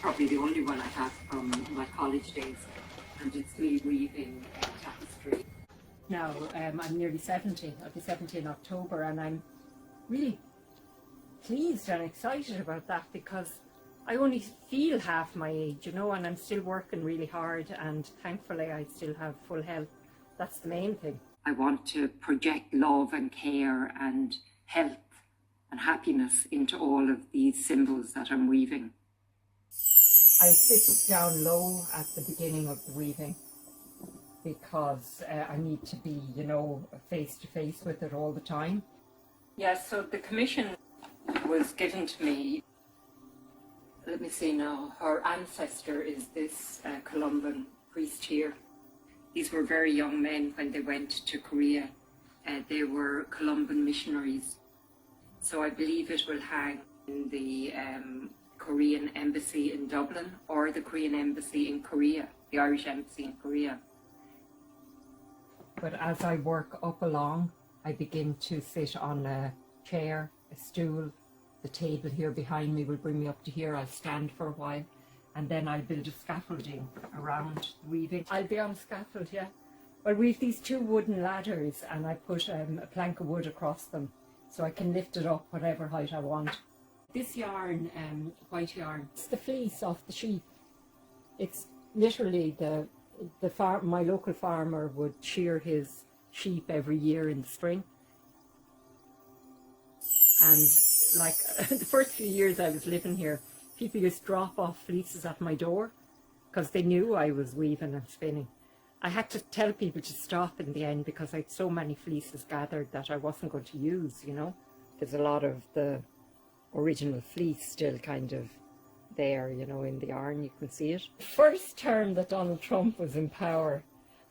probably the only one I have from my college days, and it's me weaving tapestry. Now, I'm nearly 70. I'll be 70 in October, and I'm really pleased and excited about that because I only feel half my age, you know, and I'm still working really hard, and thankfully I still have full health. That's the main thing. I want to project love and care and health and happiness into all of these symbols that I'm weaving. I sit down low at the beginning of the weaving because I need to be, you know, face to face with it all the time. Yes, so the commission was given to me. Let me see now. Her ancestor is this Columban priest here. These were very young men when they went to Korea. They were Columban missionaries. So I believe it will hang in the Korean embassy in Dublin or the Korean embassy in Korea, the Irish embassy in Korea. But as I work up along, I begin to sit on a chair, a stool. The table here behind me will bring me up to here. I'll stand for a while, and then I'll build a scaffolding around the weaving. I'll be on a scaffold, yeah. Well, we've these two wooden ladders, and I put a plank of wood across them, so I can lift it up whatever height I want. This yarn, white yarn, it's the fleece off the sheep. It's literally my local farmer would shear his sheep every year in the spring. And like the first few years I was living here, people used to drop off fleeces at my door because they knew I was weaving and spinning. I had to tell people to stop in the end because I had so many fleeces gathered that I wasn't going to use, you know. There's a lot of the original fleece still kind of there, you know, in the yarn, you can see it. First term that Donald Trump was in power,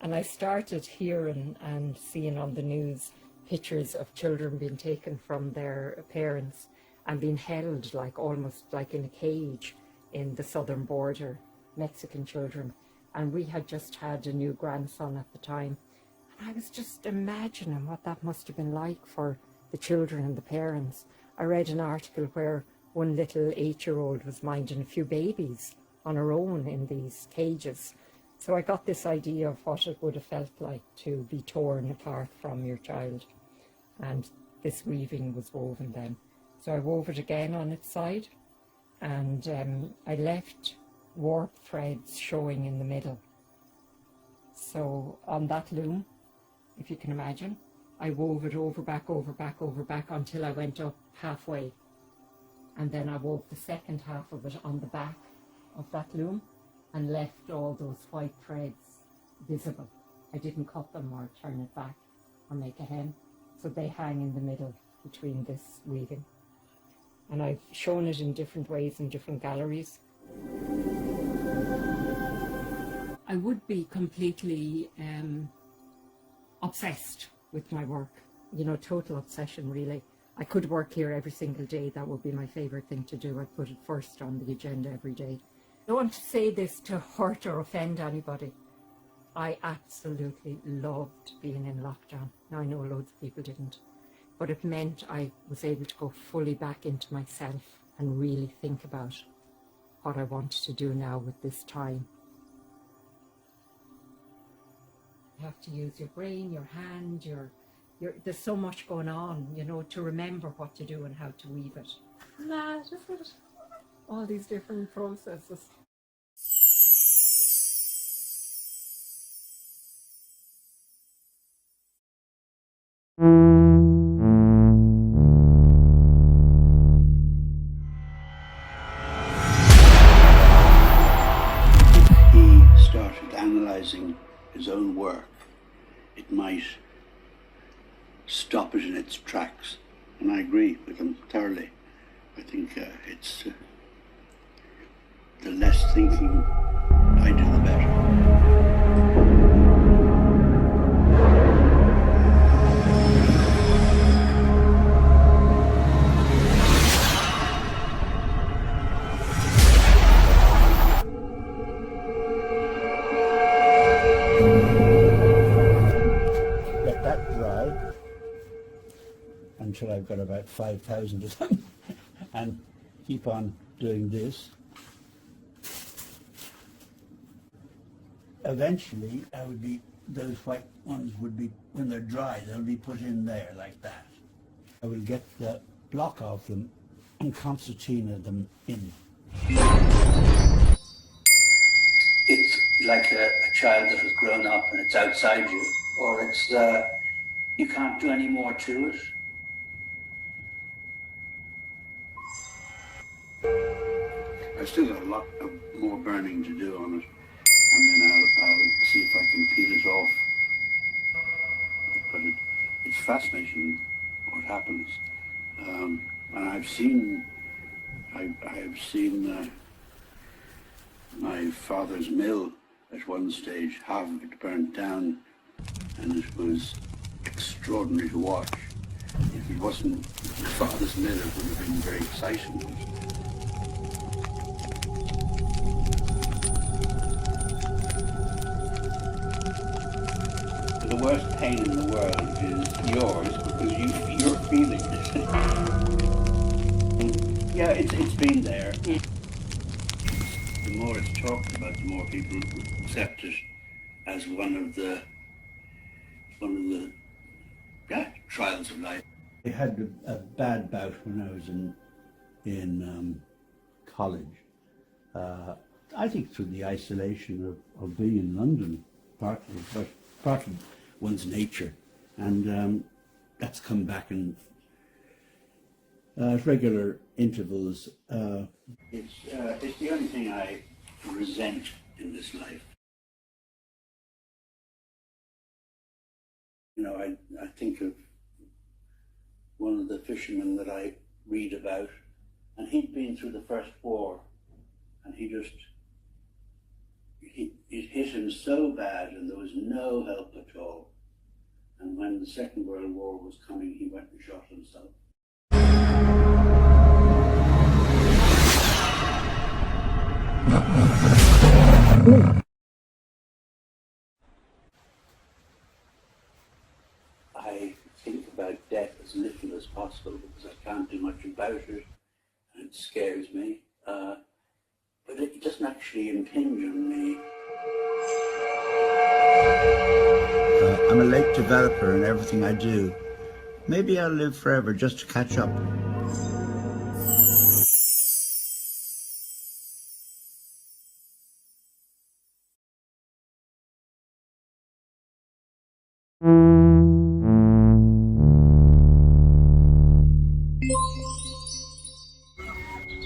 and I started hearing and seeing on the news pictures of children being taken from their parents and being held like almost like in a cage in the southern border, Mexican children. And we had just had a new grandson at the time. And I was just imagining what that must have been like for the children and the parents. I read an article where one little 8-year-old was minding a few babies on her own in these cages. So I got this idea of what it would have felt like to be torn apart from your child. And this weaving was woven then. So I wove it again on its side, and I left warp threads showing in the middle. So on that loom, if you can imagine, I wove it over, back, until I went up halfway. And then I wove the second half of it on the back of that loom and left all those white threads visible. I didn't cut them or turn it back or make a hem. So they hang in the middle between this weaving. And I've shown it in different ways in different galleries. I would be completely obsessed with my work, you know, total obsession really. I could work here every single day. That would be my favourite thing to do. I'd put it first on the agenda every day. I don't want to say this to hurt or offend anybody. I absolutely loved being in lockdown. Now I know loads of people didn't, but it meant I was able to go fully back into myself and really think about what I wanted to do now with this time. You have to use your brain, your hand, there's so much going on, you know, to remember what to do and how to weave it. Mad, isn't it? All these different processes. He started analysing his own work, it might stop it in its tracks. And I agree with him thoroughly. I think it's the less thinking I do, the better. Let that dry until I've got about 5,000 of them and keep on doing this eventually, those white ones would be, when they're dry, they'll be put in there like that. I will get the block of them and concertina them in. It's like a child that has grown up and it's outside you, or it's you can't do any more to it. I've still got a lot of more burning to do on it, and then I'll see if I can peel it off. But it's fascinating what happens, and I've seen my father's mill at one stage, half of it burnt down, and it was extraordinary to watch. If it wasn't my father's mill, it would have been very exciting. The worst pain in the world is yours, because you're feeling it. Yeah, it's been there. The more it's talked about, the more people accept it as one of the trials of life. I had a bad bout when I was in college. I think through the isolation of being in London, partly, but part of one's nature, and that's come back in regular intervals. It's the only thing I resent in this life. You know, I think of one of the fishermen that I read about, and he'd been through the First War, and it hit him so bad, and there was no help at all. And when the Second World War was coming, he went and shot himself. I think about death as little as possible because I can't do much about it, and it scares me. But it doesn't actually impinge on me. I'm a late developer in everything I do. Maybe I'll live forever just to catch up.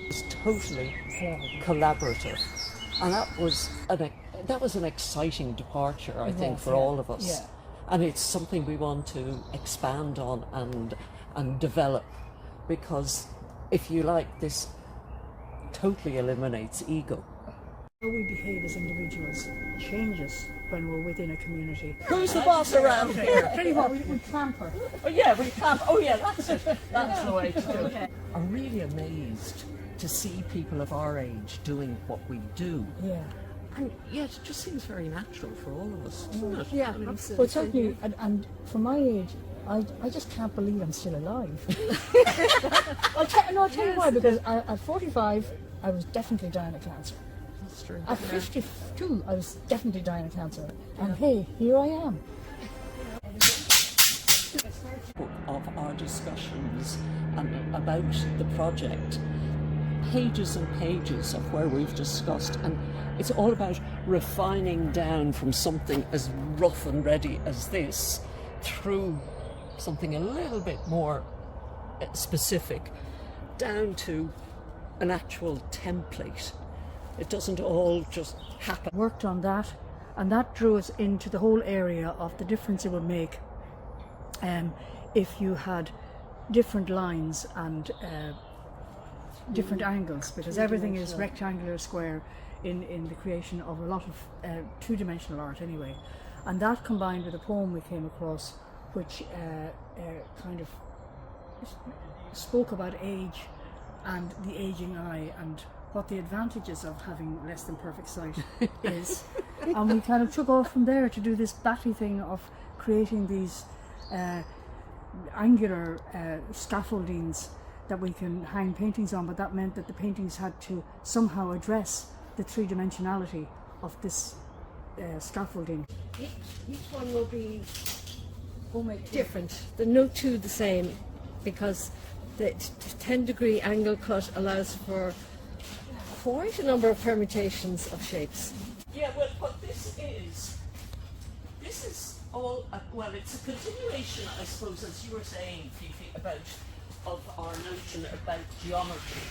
It's totally collaborative, and that was an exciting departure, I think, for all of us. Yeah. And it's something we want to expand on and develop, because if you like, this totally eliminates ego. How we behave as individuals changes when we're within a community. Who's the boss around here? Pretty well, we clamper. Oh yeah, we can't. Oh yeah, that's it. That's the way to do it. I'm really amazed to see people of our age doing what we do. Yeah. And yet it just seems very natural for all of us, doesn't it? Yeah, but certainly, and for my age, I just can't believe I'm still alive. I'll tell you why, because at 45, I was definitely dying of cancer. That's true. At 52, I was definitely dying of cancer. And hey, here I am. Of our discussions and about the project, pages and pages of where we've discussed, and it's all about refining down from something as rough and ready as this through something a little bit more specific down to an actual template. It doesn't all just happen. Worked on that, and that drew us into the whole area of the difference it would make if you had different lines and different angles, because everything is rectangular, square in the creation of a lot of two-dimensional art anyway. And that combined with a poem we came across which kind of spoke about age and the aging eye and what the advantages of having less than perfect sight is. And we kind of took off from there to do this batty thing of creating these angular scaffoldings that we can hang paintings on, but that meant that the paintings had to somehow address the three-dimensionality of this scaffolding. Each one will be different. They're no two the same, because the 10-degree angle cut allows for quite a number of permutations of shapes. Yeah, well, what this is all, well, it's a continuation, I suppose, as you were saying, Fifi, of our notion about geometry.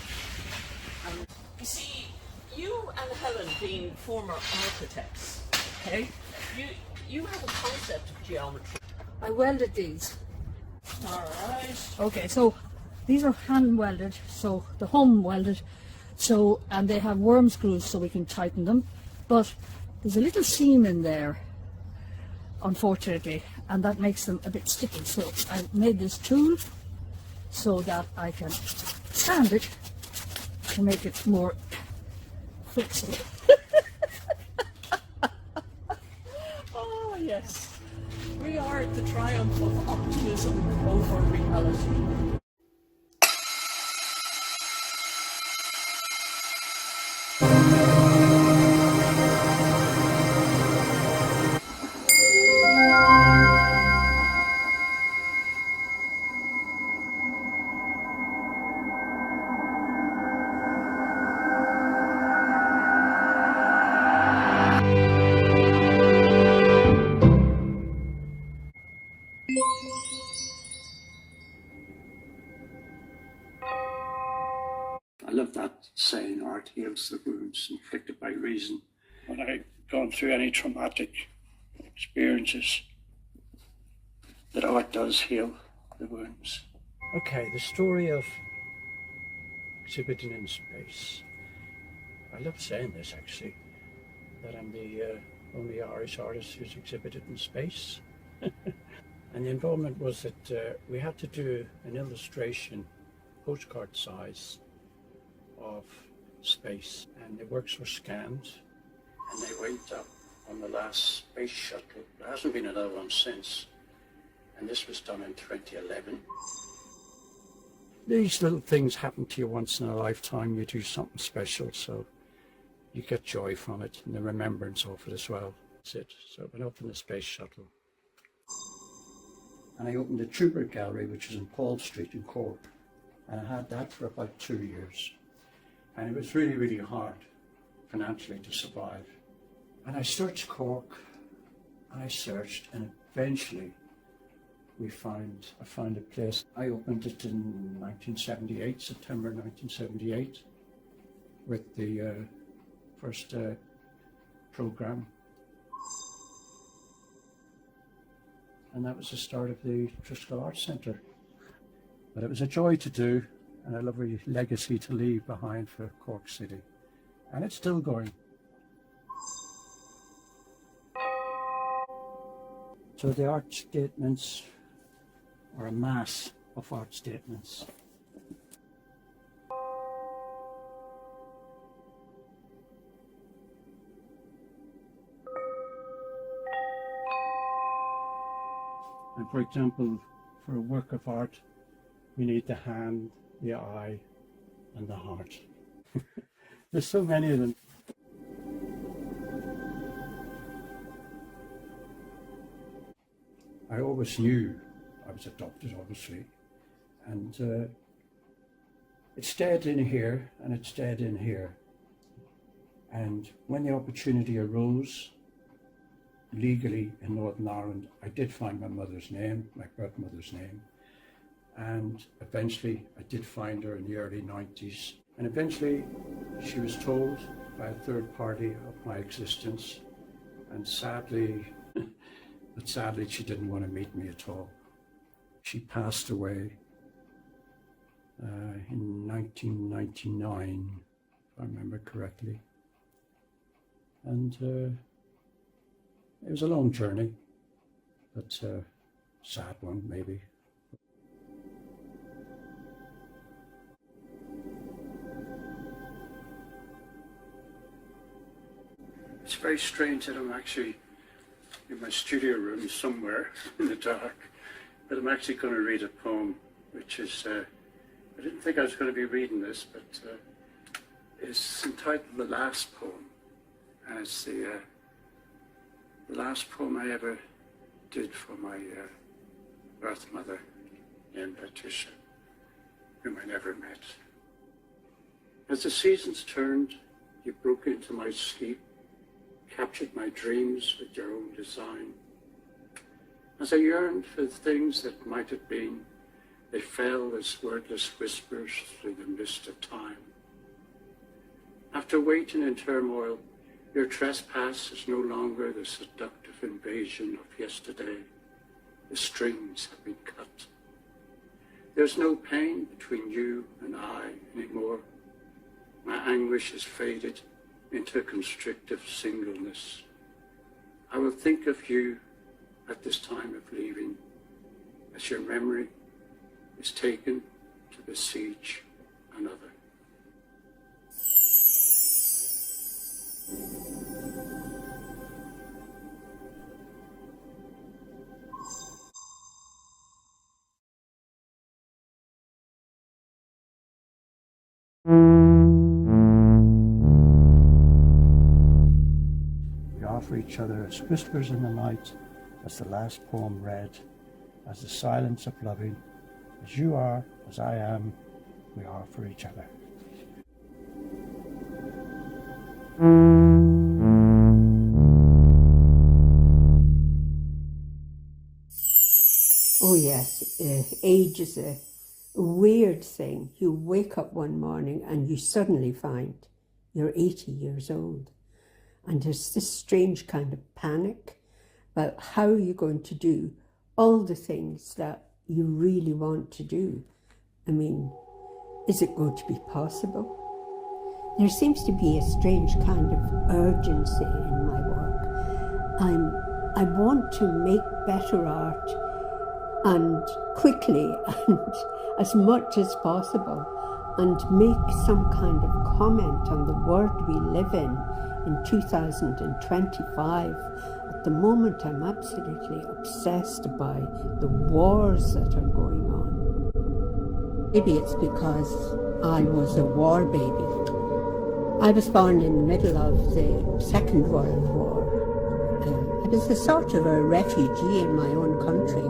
And you see, you and Helen being former architects, okay, you have a concept of geometry. I welded these. All right. Okay, so these are hand welded, so the home welded, so, and they have worm screws so we can tighten them, but there's a little seam in there, unfortunately, and that makes them a bit sticky. So I made this tool so that I can sand it to make it more flexible. Oh yes, we are at the triumph of optimism over reality. I love that saying, art heals the wounds inflicted by reason. When I've gone through any traumatic experiences, that art does heal the wounds. Okay, the story of exhibiting in space. I love saying this, actually, that I'm the only Irish artist who's exhibited in space. And the involvement was that we had to do an illustration, postcard size, of space, and the works were scanned and they went up on the last space shuttle. There hasn't been another one since, and this was done in 2011. These little things happen to you once in a lifetime. You do something special, so you get joy from it and the remembrance of it as well. That's it. So I went up in the space shuttle and I opened the Trubert Gallery, which is in Paul Street in Cork, and I had that for about 2 years. And it was really, really hard financially to survive. And I searched Cork, and I searched, and eventually I found a place. I opened it in 1978, September 1978, with the first program. And that was the start of the Triskel Arts Centre. But it was a joy to do, and a lovely legacy to leave behind for Cork City. And it's still going. So the art statements are a mass of art statements. And for example, for a work of art, we need the hand, the eye, and the heart. There's so many of them. I always knew I was adopted, obviously, and it stayed in here and it stayed in here. And when the opportunity arose, legally in Northern Ireland, I did find my mother's name, my birth mother's name. And eventually I did find her in the early 90s. And eventually she was told by a third party of my existence. And sadly, but sadly she didn't want to meet me at all. She passed away in 1999, if I remember correctly. And it was a long journey, but a sad one maybe. It's very strange that I'm actually in my studio room somewhere in the dark, but I'm actually going to read a poem, which is, I didn't think I was going to be reading this, but it's entitled The Last Poem, and it's the the last poem I ever did for my birth mother, named Letitia, whom I never met. As the seasons turned, you broke into my sleep, captured my dreams with your own design. As I yearned for the things that might have been, they fell as wordless whispers through the mist of time. After waiting in turmoil, your trespass is no longer the seductive invasion of yesterday. The strings have been cut. There's no pain between you and I anymore. My anguish has faded into a constrictive singleness. I will think of you at this time of leaving, as your memory is taken to besiege another. We offer each other as whispers in the night, as the last poem read, as the silence of loving, as you are, as I am, we are for each other. Oh yes, age is a weird thing. You wake up one morning and you suddenly find you're 80 years old. And there's this strange kind of panic about how you're going to do all the things that you really want to do. I mean, is it going to be possible? There seems to be a strange kind of urgency in my work. I want to make better art, and quickly and as much as possible, and make some kind of comment on the world we live in 2025. At the moment, I'm absolutely obsessed by the wars that are going on. Maybe it's because I was a war baby. I was born in the middle of the Second World War. I was a sort of a refugee in my own country.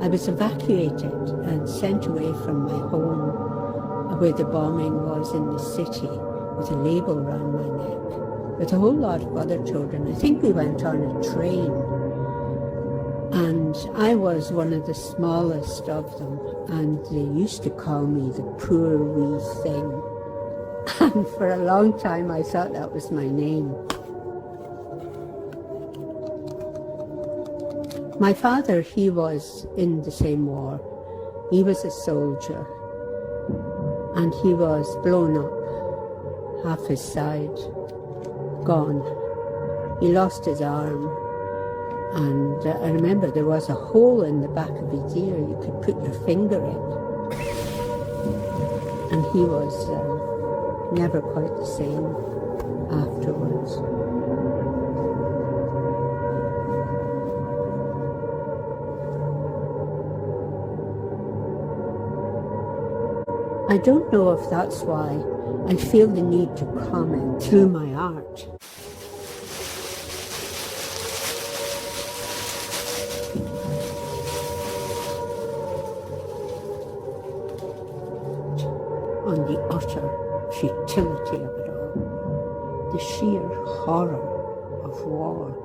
I was evacuated and sent away from my home where the bombing was in the city with a label round my neck with a whole lot of other children. I think we went on a train and I was one of the smallest of them, and they used to call me the poor wee thing. And for a long time I thought that was my name. My father, he was in the same war. He was a soldier, and he was blown up, half his side, gone. He lost his arm, and I remember there was a hole in the back of his ear you could put your finger in. And he was never quite the same afterwards. I don't know if that's why I feel the need to comment through my art. On the utter futility of it all, the sheer horror of war.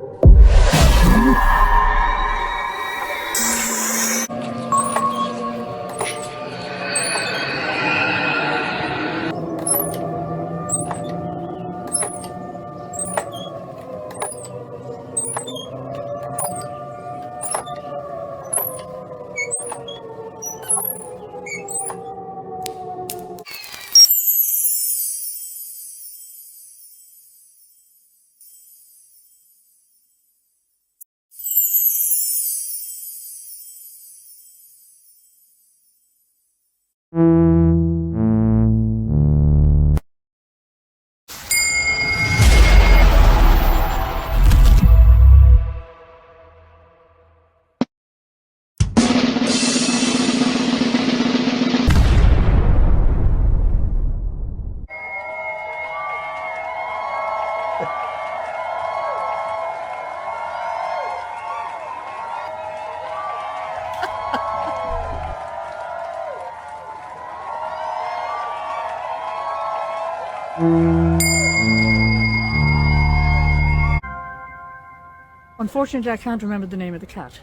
Unfortunately, I can't remember the name of the cat.